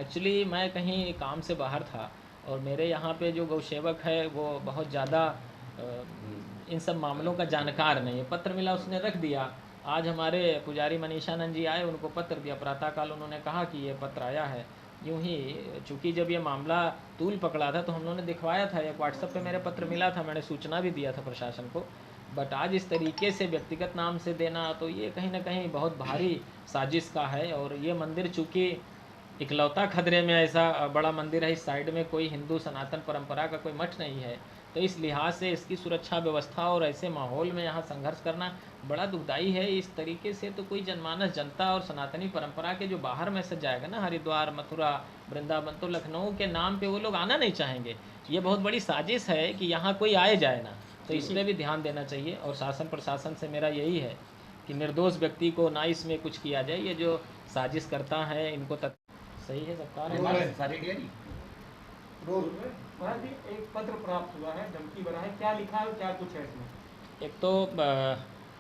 Actually मैं कहीं काम से बाहर था और मेरे यहाँ पे जो गौसेवक है वो बहुत ज़्यादा इन सब मामलों का जानकार नहीं है। पत्र मिला, उसने रख दिया। आज हमारे पुजारी मनीषानंद जी आए, उनको पत्र दिया, प्रातःकाल उन्होंने कहा कि ये पत्र आया है। यूँ ही चूँकि जब ये मामला तूल पकड़ा था तो हम लोगों ने दिखवाया था, एक व्हाट्सएप पे मेरे पत्र मिला था, मैंने सूचना भी दिया था प्रशासन को। बट आज इस तरीके से व्यक्तिगत नाम से देना तो ये कहीं ना कहीं बहुत भारी साजिश का है। और ये मंदिर चूँकि इकलौता खतरे में ऐसा बड़ा मंदिर है, इस साइड में कोई हिंदू सनातन परंपरा का कोई मठ नहीं है, तो इस लिहाज से इसकी सुरक्षा व्यवस्था और ऐसे माहौल में यहाँ संघर्ष करना बड़ा दुखदाई है। इस तरीके से तो कोई जनमानस जनता और सनातनी परंपरा के जो बाहर में सज जाएगा ना, हरिद्वार मथुरा वृंदावन, तो लखनऊ के नाम पे वो लोग आना नहीं चाहेंगे। ये बहुत बड़ी साजिश है कि यहाँ कोई आए जाए ना, तो इस पर भी ध्यान देना चाहिए। और शासन प्रशासन से मेरा यही है कि निर्दोष व्यक्ति को ना इसमें कुछ किया जाए। ये जो साजिश करता है इनको तक सही है सरकार महाराज जी, एक पत्र प्राप्त हुआ है, धमकी भरा है, क्या लिखा है, क्या कुछ है इसमें? एक तो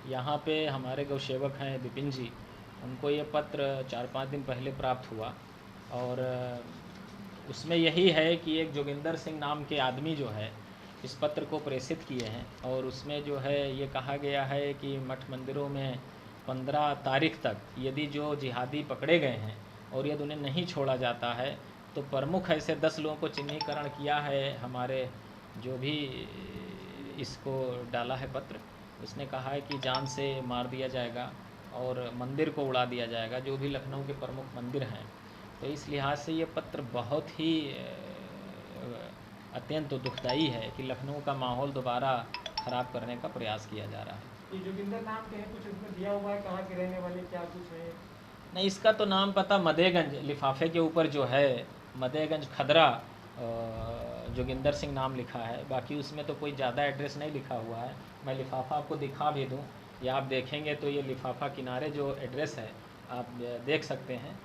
यहाँ पे हमारे गौसेवक हैं विपिन जी, उनको ये पत्र 4-5 दिन पहले प्राप्त हुआ और उसमें यही है कि एक जोगिंदर सिंह नाम के आदमी जो है इस पत्र को प्रेषित किए हैं। और उसमें जो है ये कहा गया है कि मठ मंदिरों में 15 तारीख तक यदि जो जिहादी पकड़े गए हैं और यदि उन्हें नहीं छोड़ा जाता है तो प्रमुख ऐसे 10 लोगों को चिन्हीकरण किया है। हमारे जो भी इसको डाला है पत्र, उसने कहा है कि जान से मार दिया जाएगा और मंदिर को उड़ा दिया जाएगा, जो भी लखनऊ के प्रमुख मंदिर हैं। तो इस लिहाज से ये पत्र बहुत ही अत्यंत दुखदाई है कि लखनऊ का माहौल दोबारा ख़राब करने का प्रयास किया जा रहा है। ये जोगिंदर नाम के हैं, कुछ इसमें दिया हुआ है, कहाँ के रहने वाले, क्या कुछ है? नहीं, इसका तो नाम पता, मदेगंज लिफाफे के ऊपर जो है मदेगंज खदरा जोगिंदर सिंह नाम लिखा है। बाकी उसमें तो कोई ज़्यादा एड्रेस नहीं लिखा हुआ है। मैं लिफाफा आपको दिखा भी दूँ, या आप देखेंगे तो ये लिफाफा किनारे जो एड्रेस है आप देख सकते हैं,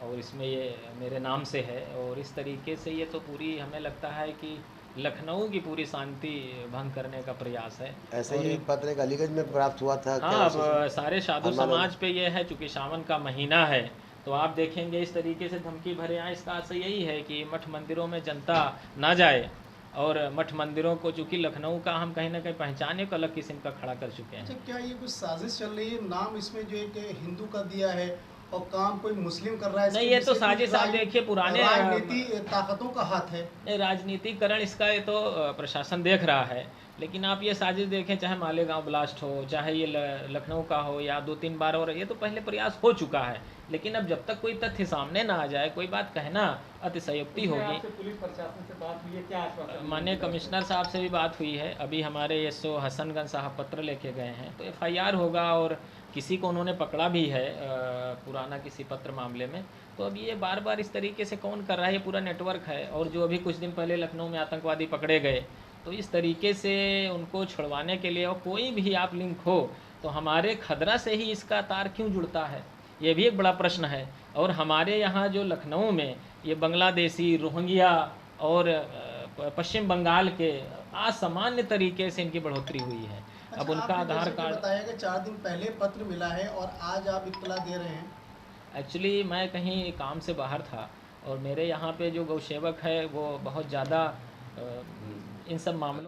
और इसमें ये मेरे नाम से है। और इस तरीके से ये तो पूरी हमें लगता है कि लखनऊ की पूरी शांति भंग करने का प्रयास है। ऐसे ही पत्र एक अलीगंज में प्राप्त हुआ था। हाँ, अब सारे साधु समाज पे ये है, चूँकि सावन का महीना है तो आप देखेंगे इस तरीके से धमकी भरे आए। इसका असर यही है कि मठ मंदिरों में जनता ना जाए, और मठ मंदिरों को, चूँकि लखनऊ का हम कहीं ना कहीं पहचान एक अलग किस्म का खड़ा कर चुके हैं। अच्छा, क्या ये कुछ साजिश चल रही है? नाम इसमें जो एक हिंदू का दिया है और काम कोई मुस्लिम कर रहा है। नहीं, ये तो साजिश आप देखिए पुराने राजनीति ताकतों का हाथ है। नहीं, राजनीतिकरण इसका ये तो प्रशासन देख रहा है, लेकिन आप ये साजिश देखें, चाहे मालेगांव ब्लास्ट हो, चाहे ये लखनऊ का हो, या 2-3 बार और ये तो पहले प्रयास हो चुका है। लेकिन अब जब तक कोई तथ्य सामने ना आ जाए, कोई बात कहना अतिशयोक्ति होगी। पुलिस प्रशासन से बात हुई है, क्या आश्वासन? माननीय कमिश्नर साहब से भी बात हुई है। अभी हमारे एसओ हसनगंज साहब पत्र लेके गए हैं, तो एफआईआर होगा, और किसी को उन्होंने पकड़ा भी है पुराना किसी पत्र मामले में। तो अब ये बार बार इस तरीके से कौन कर रहा है, ये पूरा नेटवर्क है। और जो अभी कुछ दिन पहले लखनऊ में आतंकवादी पकड़े गए, तो इस तरीके से उनको छुड़वाने के लिए, और कोई भी आप लिंक हो तो हमारे खदरा से ही इसका तार क्यों जुड़ता है, ये भी एक बड़ा प्रश्न है। और हमारे यहाँ जो लखनऊ में ये बांग्लादेशी, रोहिंग्या और पश्चिम बंगाल के असामान्य तरीके से इनकी बढ़ोतरी हुई है। अच्छा, अब उनका आधार कार्ड बताया कि 4 दिन पहले पत्र मिला है और आज आप इत्तला दे रहे हैं। एक्चुअली मैं कहीं काम से बाहर था और मेरे यहाँ पे जो गौसेवक है वो बहुत ज़्यादा इन सब मामलों